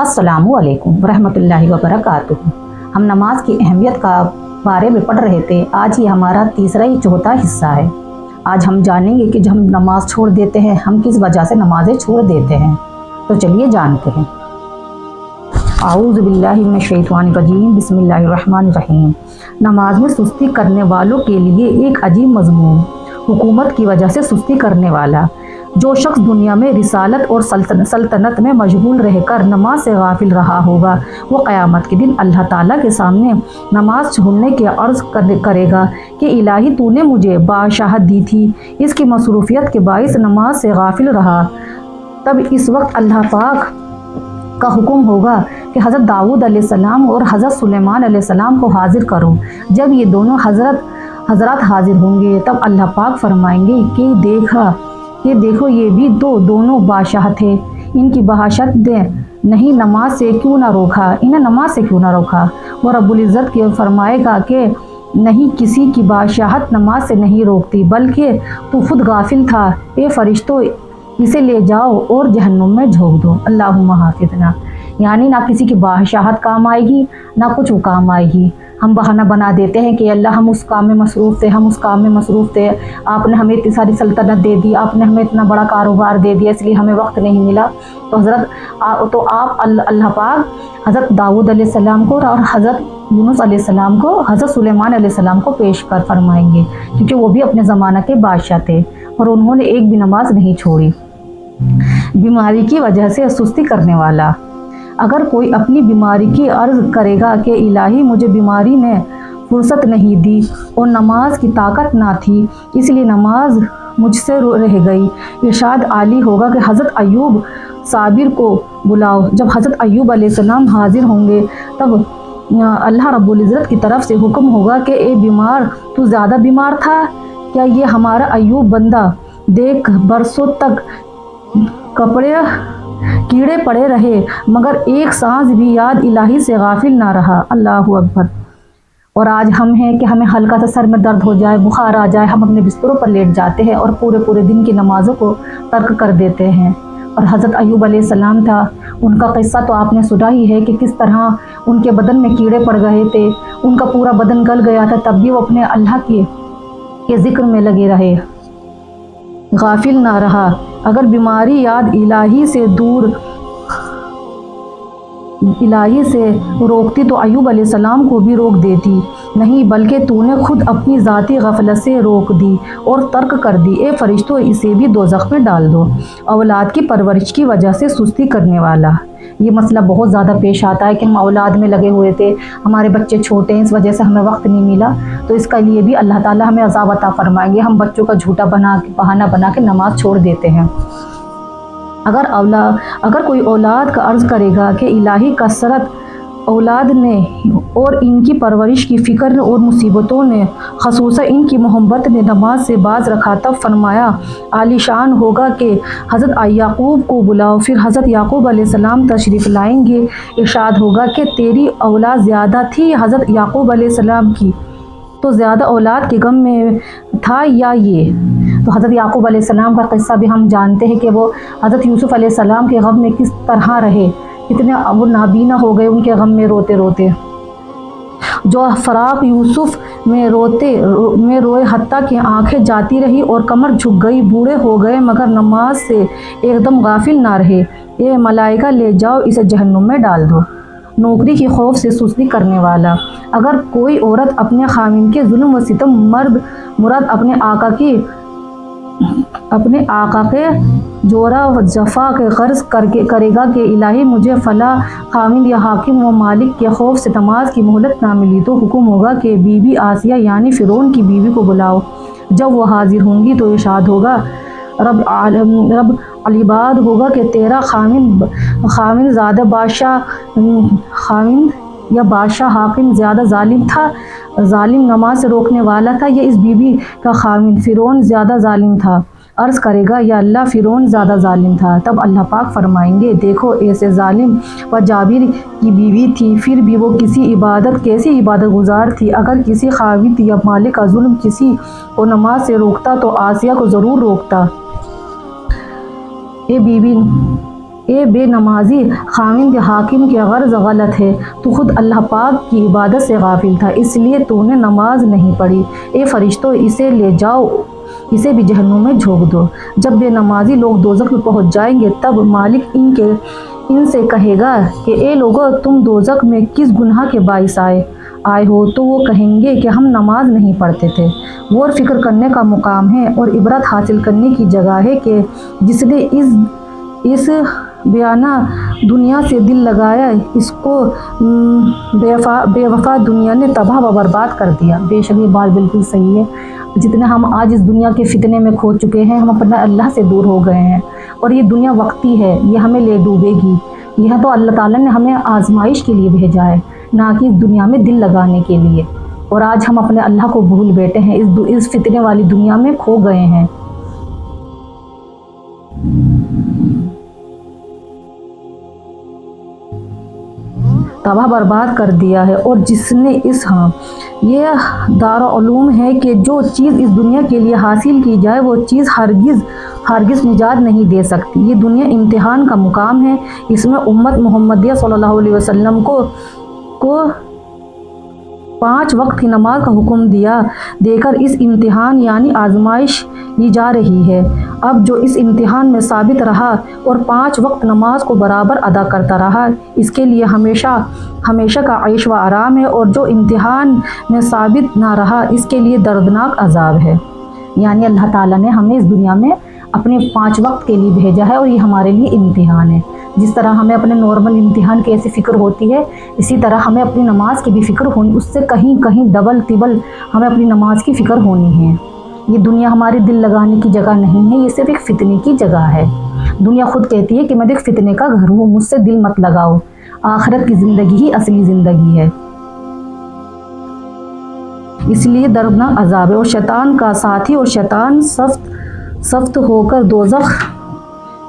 अस्सलामु अलैकुम रहमतुल्लाहि व बरकातुहू। हम नमाज की अहमियत का बारे में पढ़ रहे थे। आज ये हमारा तीसरा ही चौथा हिस्सा है। आज हम जानेंगे कि जब हम नमाज छोड़ देते हैं हम किस वजह से नमाजें छोड़ देते हैं। तो चलिए जानते हैं। आऊज़ु बिल्लाहि मिनश शैतानिर रजीम, बिस्मिल्लाहिर रहमानिर रहीम। नमाज में सुस्ती करने वालों के लिए एक अजीब मज़मून। हुकूमत की वजह से सुस्ती करने वाला। जो शख्स दुनिया में रिसालत और सल्तनत में मशगूल रहकर नमाज से गाफिल रहा होगा, वो क़यामत के दिन अल्लाह ताला के सामने नमाज छोड़ने के अर्ज़ करेगा कि इलाही तूने मुझे बादशाहत दी थी, इसकी मसरूफियत के बाइस नमाज से गाफिल रहा। तब इस वक्त अल्लाह पाक का हुक्म होगा कि हज़रत दाऊद अलैहिस्सलाम और हज़रत सुलेमान अलैहिस्सलाम को हाजिर करो। जब ये दोनों हज़रात हाजिर होंगे तब अल्लाह पाक फरमाएंगे कि देखो ये भी दोनों बादशाह थे, इनकी बादशाहत नहीं नमाज से क्यों ना रोका, इन्हें नमाज से क्यों ना रोका। वो रब्बुल इज़्ज़त के फरमाएगा कि नहीं, किसी की बादशाहत नमाज से नहीं रोकती, बल्कि तू खुद गाफिल था। ए फरिश्तों, इसे ले जाओ और जहन्नुम में झोंक दो। अल्लाहुम्मा हाफिज़ना। यानी ना किसी की बादशाहत काम आएगी ना कुछ वो काम आएगी। हम बहाना बना देते हैं कि अल्लाह हम उस काम में मसरूफ़ थे, हम उस काम में मसरूफ़ थे, आपने हमें इतनी सारी सल्तनत दे दी, आपने हमें इतना बड़ा कारोबार दे दिया, इसलिए हमें वक्त नहीं मिला। तो आप अल्लाह पाक हज़रत दाऊद अलैहिस्सलाम को और हज़रत यूनुस अलैहिस्सलाम को, हज़रत सुलेमान अलैहिस्सलाम को पेश कर फरमाएंगे, क्योंकि वो भी अपने ज़माना के बादशाह थे और उन्होंने एक भी नमाज नहीं छोड़ी। बीमारी की वजह से सुस्ती करने वाला। अगर कोई अपनी बीमारी की अर्ज़ करेगा कि इलाही मुझे बीमारी ने फुर्सत नहीं दी और नमाज की ताकत ना थी, इसलिए नमाज मुझसे रह गई। इरशाद आली होगा कि हज़रत अय्यूब साबिर को बुलाओ। जब हज़रत अय्यूब अलैहिस्सलाम हाजिर होंगे तब अल्लाह रब्बुल इज़्ज़त की तरफ से हुक्म होगा कि ए बीमार, तू ज़्यादा बीमार था क्या? ये हमारा अय्यूब बंदा देख बरसों तक कीड़े पड़े रहे मगर एक सांस भी याद इलाही से गाफिल ना रहा। अल्लाहु अकबर। और आज हम हैं कि हमें हल्का सा सर में दर्द हो जाए, बुखार आ जाए, हम अपने बिस्तरों पर लेट जाते हैं और पूरे दिन की नमाज़ों को तर्क कर देते हैं। और हज़रत अय्यूब अलैहिस्सलाम था, उनका किस्सा तो आपने सुना ही है कि किस तरह उनके बदन में कीड़े पड़ गए थे, उनका पूरा बदन गल गया था, तब भी वो अपने अल्लाह के ज़िक्र में लगे रहे, गाफिल ना रहा। अगर बीमारी याद इलाही से रोकती तो अय्यूब अलैहिस्सलाम को भी रोक देती, नहीं बल्कि तूने खुद अपनी ज़ाती गफलत से रोक दी और तर्क कर दी। ए फरिश्तों, इसे भी दोज़ख में डाल दो। औलाद की परवरिश की वजह से सुस्ती करने वाला। ये मसला बहुत ज़्यादा पेश आता है कि हम औलाद में लगे हुए थे, हमारे बच्चे छोटे हैं, इस वजह से हमें वक्त नहीं मिला, तो इसका लिए भी अल्लाह ताला हमें अज़ाब अता फरमाएंगे। हम बच्चों का झूठा बहाना बना के नमाज छोड़ देते हैं। अगर कोई औलाद का अर्ज़ करेगा कि इलाही कसरत औलाद ने और इनकी परवरिश की फ़िक्र और मुसीबतों ने, ख़ुसूसन इनकी मोहब्बत ने नमाज से बाज रखा, तब फरमाया आलीशान होगा कि हज़रत याकूब को बुलाओ। फिर हज़रत याकूब अलैहिस्सलाम तशरीफ़ लाएंगे। इरशाद होगा कि तेरी औलाद ज़्यादा थी हज़रत याकूब अलैहिस्सलाम की, तो ज़्यादा औलाद के गम में था या ये? तो हज़रत याकूब अलैहिस्सलाम का क़िस्सा भी हम जानते हैं कि वो हज़रत यूसुफ़ अलैहिस्सलाम के गम में किस तरह रहे, कितने वो नाबीना हो गए उनके गम में रोते रोते। जो फ़राक़ यूसुफ़ में रोए हत्ता कि आंखें जाती रही और कमर झुक गई, बूढ़े हो गए मगर नमाज से एकदम गाफिल ना रहे। ये मलाइका ले जाओ, इसे जहन्नुम में डाल दो। नौकरी के खौफ से सुस्ती करने वाला। अगर कोई औरत अपने खामिन के जुल्म व सितम मुराद अपने आका के जोरा व जफा के गर्ज करेगा कि इलाही मुझे फ़ला खामिन या हाकिम व मालिक के खौफ से नमाज की मोहलत ना मिली, तो हुक्म होगा कि बीबी आसिया यानी फ़िरौन की बीवी को बुलाओ। जब वो हाजिर होंगी तो इरशाद होगा, रब अलिबाद होगा कि तेरा खामिन ज़्यादा बादशाह हाकिम ज़्यादा जालिम नमाज से रोकने वाला था, या इस बीबी का खामिन फ़िरौन ज़्यादा जालिम था? अर्ज़ करेगा, या अल्लाह फ़िरौन ज़्यादा जालिम था। तब अल्लाह पाक फरमाएंगे, देखो ऐसे जालिम व जाबिर की बीवी थी, फिर भी वो कैसी इबादत गुजार थी। अगर किसी खाविद या मालिक का जुल्म किसी को नमाज से रोकता तो आसिया को ज़रूर रोकता। ए बीबी اے بے نمازی خاوند حاکم کی غرض غلط ہے، تو خود اللہ پاک کی عبادت سے غافل تھا، اس لیے تو نے نماز نہیں پڑھی۔ اے فرشتوں، اسے لے جاؤ، اسے بھی جہنم میں جھونک دو۔ جب بے نمازی لوگ دوزخ میں پہنچ جائیں گے تب مالک ان سے کہے گا کہ اے لوگو، تم دوزخ میں کس گناہ کے باعث آئے ہو؟ تو وہ کہیں گے کہ ہم نماز نہیں پڑھتے تھے۔ غور فکر کرنے کا مقام ہے اور عبرت حاصل کرنے کی جگہ ہے کہ جس نے اس بیانہ دنیا سے دل لگایا، اس کو بے وفا دنیا نے تباہ و برباد کر دیا۔ بے شک یہ بات بالکل صحیح ہے۔ جتنے ہم آج اس دنیا کے فتنے میں کھو چکے ہیں، ہم اپنے اللہ سے دور ہو گئے ہیں، اور یہ دنیا وقتی ہے، یہ ہمیں لے ڈوبے گی۔ یہ تو اللہ تعالیٰ نے ہمیں آزمائش کے لیے بھیجا ہے، نہ کہ اس دنیا میں دل لگانے کے لیے، اور آج ہم اپنے اللہ کو بھول بیٹھے ہیں، اس فتنے والی دنیا میں کھو گئے ہیں۔ تباہ برباد کر دیا ہے۔ اور جس نے یہ دارالعلوم ہے کہ جو چیز اس دنیا کے لیے حاصل کی جائے وہ چیز ہرگز نجات نہیں دے سکتی۔ یہ دنیا امتحان کا مقام ہے، اس میں امت محمدیہ صلی اللہ علیہ وسلم کو 5 وقت کی نماز کا حکم دے کر اس امتحان یعنی آزمائش لی جا رہی ہے۔ اب جو اس امتحان میں ثابت رہا اور 5 وقت نماز کو برابر ادا کرتا رہا، اس کے لیے ہمیشہ کا عیش و آرام ہے، اور جو امتحان میں ثابت نہ رہا، اس کے لیے دردناک عذاب ہے۔ یعنی اللہ تعالیٰ نے ہمیں اس دنیا میں اپنے 5 وقت کے لیے بھیجا ہے، اور یہ ہمارے لیے امتحان ہے۔ جس طرح ہمیں اپنے نارمل امتحان کی ایسی فکر ہوتی ہے، اسی طرح ہمیں اپنی نماز کی بھی فکر ہونی، اس سے کہیں ڈبل ٹبل ہمیں اپنی نماز کی فکر ہونی ہے۔ یہ دنیا ہمارے دل لگانے کی جگہ نہیں ہے، یہ صرف ایک فتنے کی جگہ ہے۔ دنیا خود کہتی ہے کہ میں ایک فتنے کا گھر ہوں، مجھ سے دل مت لگاؤ، آخرت کی زندگی ہی اصلی زندگی ہے۔ اس لیے دردناک عذاب ہے، اور شیطان کا ساتھی اور شیطان سفت ہو کر دوزخ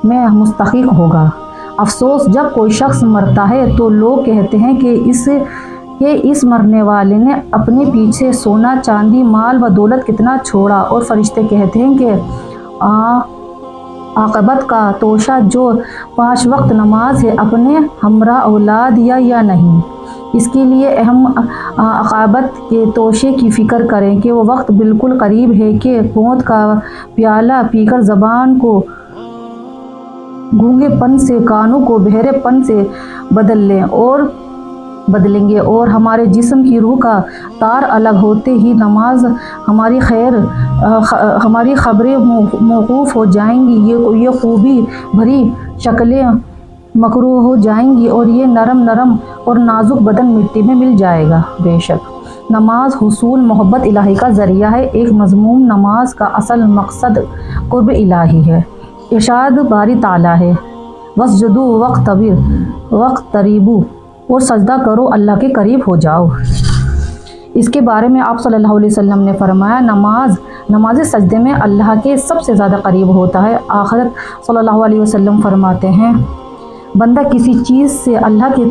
میں مستحق ہوگا۔ افسوس، جب کوئی شخص مرتا ہے تو لوگ کہتے ہیں کہ اس مرنے والے نے اپنے پیچھے سونا، چاندی، مال و دولت کتنا چھوڑا، اور فرشتے کہتے ہیں کہ عاقبت کا توشہ جو 5 وقت نماز ہے اپنے ہمراہ اولاد یا نہیں۔ اس کے لیے اہم عاقبت کے توشے کی فکر کریں کہ وہ وقت بالکل قریب ہے کہ موت کا پیالہ پی کر زبان کو گونگے پن سے، کانوں کو بہرے پن سے بدلیں گے، اور ہمارے جسم کی روح کا تار الگ ہوتے ہی نماز ہماری خبریں موقوف ہو جائیں گی، یہ خوبی بھری شکلیں مکروہ ہو جائیں گی، اور یہ نرم اور نازک بدن مٹی میں مل جائے گا۔ بے شک نماز حصول محبت الہی کا ذریعہ ہے۔ ایک مضمون نماز کا اصل مقصد قرب الہی ہے۔ ارشاد باری تعالیٰ ہے، وَاسْجُدُوا وَاقْتَرِبُوا، اور سجدہ کرو، اللہ کے قریب ہو جاؤ۔ اس کے بارے میں آپ صلی اللہ علیہ وسلم نے فرمایا، نماز سجدے میں اللہ کے سب سے زیادہ قریب ہوتا ہے۔ آخرت صلی اللہ علیہ وسلم فرماتے ہیں، بندہ کسی چیز سے اللہ کی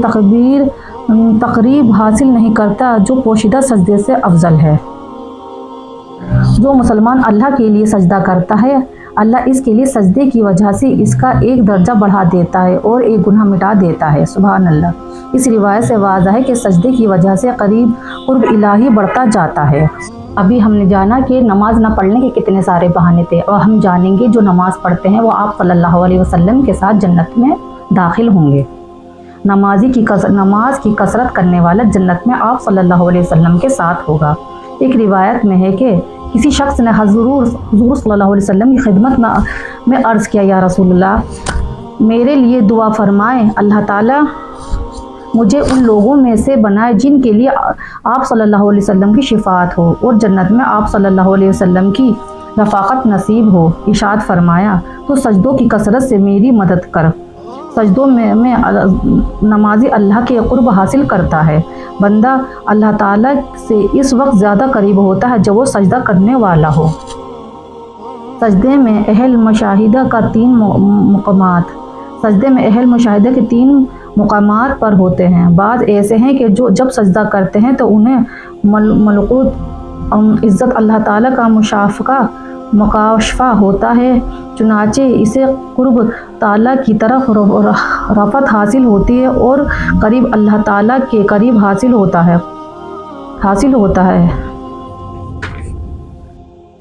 تقریب حاصل نہیں کرتا جو پوشیدہ سجدے سے افضل ہے۔ جو مسلمان اللہ کے لیے سجدہ کرتا ہے، اللہ اس کے لیے سجدے کی وجہ سے اس کا ایک درجہ بڑھا دیتا ہے اور ایک گناہ مٹا دیتا ہے۔ سبحان اللہ۔ اس روایت سے واضح ہے کہ سجدے کی وجہ سے قرب الہی بڑھتا جاتا ہے۔ ابھی ہم نے جانا کہ نماز نہ پڑھنے کے کتنے سارے بہانے تھے، اور ہم جانیں گے جو نماز پڑھتے ہیں وہ آپ صلی اللہ علیہ وسلم کے ساتھ جنت میں داخل ہوں گے۔ نماز کی کثرت کرنے والا جنت میں آپ صلی اللہ علیہ وسلم کے ساتھ ہوگا۔ ایک روایت میں ہے کہ کسی شخص نے حضور صلی اللہ علیہ وسلم کی خدمت میں عرض کیا، یا رسول اللہ، میرے لیے دعا فرمائیں، اللہ تعالیٰ مجھے ان لوگوں میں سے بنائے جن کے لیے آپ صلی اللہ علیہ وسلم کی شفاعت ہو اور جنت میں آپ صلی اللہ علیہ وسلم کی رفاقت نصیب ہو۔ ارشاد فرمایا، تو سجدوں کی کثرت سے میری مدد کر۔ سجدوں میں نمازی اللہ کے قرب حاصل کرتا ہے۔ بندہ اللہ تعالیٰ سے اس وقت زیادہ قریب ہوتا ہے جب وہ سجدہ کرنے والا ہو۔ سجدے میں اہل مشاہدہ کا 3 مقامات سجدے میں اہل مشاہدہ کے 3 مقامات پر ہوتے ہیں۔ بعض ایسے ہیں کہ جو جب سجدہ کرتے ہیں تو انہیں ملکوت عزت اللہ تعالیٰ کا مشافقہ मुकाशफा होता है, चुनाचे इसे कुर्ब ताला की तरफ रफ़त हासिल होती है और करीब अल्लाह ताला के करीब हासिल होता है।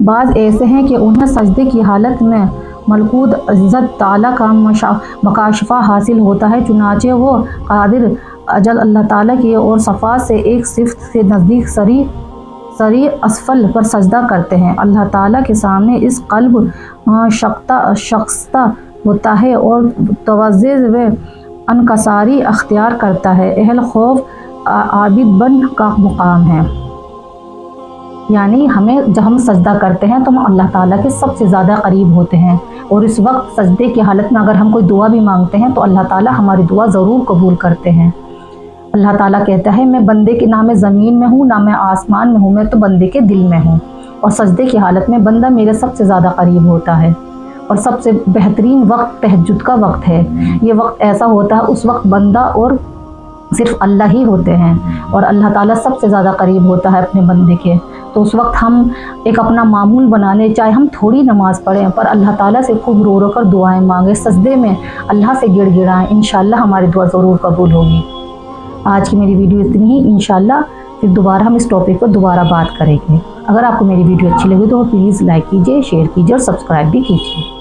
बाज़ ऐसे हैं कि उन्हें सजदे की हालत में मलकूत इज़्ज़त ताला का मुकाशफा हासिल होता है, चुनाचे वो कादिर अजल अल्लाह ताला की और सफ़ा से एक सिफ्त से नज़दीक सरी असफल पर सजदा करते हैं। अल्लाह ताला के सामने इस कल्ब शख्ता होता है और तवज़्ज़े व अनकसारी अख्तियार करता है। अहल खौफ आबिद बन का मुकाम है। यानी जब हम सजदा करते हैं तो हम अल्लाह ताला के सबसे ज़्यादा करीब होते हैं, और इस वक्त सजदे की हालत में अगर हम कोई दुआ भी मांगते हैं तो अल्लाह ताला हमारी दुआ ज़रूर कबूल करते हैं। अल्लाह ताला कहता है, मैं बंदे के ना मैं ज़मीन में हूँ ना मैं आसमान में हूँ, मैं तो बंदे के दिल में हूँ। और सजदे की हालत में बंदा मेरे सबसे ज़्यादा करीब होता है। और सबसे बेहतरीन वक्त तहज्जुद का वक्त है। ये वक्त ऐसा होता है उस वक्त बंदा और सिर्फ अल्लाह ही होते हैं, और अल्लाह ताला सबसे ज़्यादा करीब होता है अपने बंदे के। तो उस वक्त हम एक अपना मामूल बना लें, चाहे हम थोड़ी नमाज़ पढ़ें, पर अल्लाह ताला से खूब रो रो कर दुआएँ मांगें, सजदे में अल्लाह से गिड़गिड़ाएँ, इंशाअल्लाह हमारी दुआ ज़रूर कबूल होगी। आज की मेरी वीडियो इतनी ही। इंशाअल्लाह फिर दोबारा हम इस टॉपिक पर दोबारा बात करेंगे। अगर आपको मेरी वीडियो अच्छी लगी तो प्लीज़ लाइक कीजिए, शेयर कीजिए और सब्सक्राइब भी कीजिए।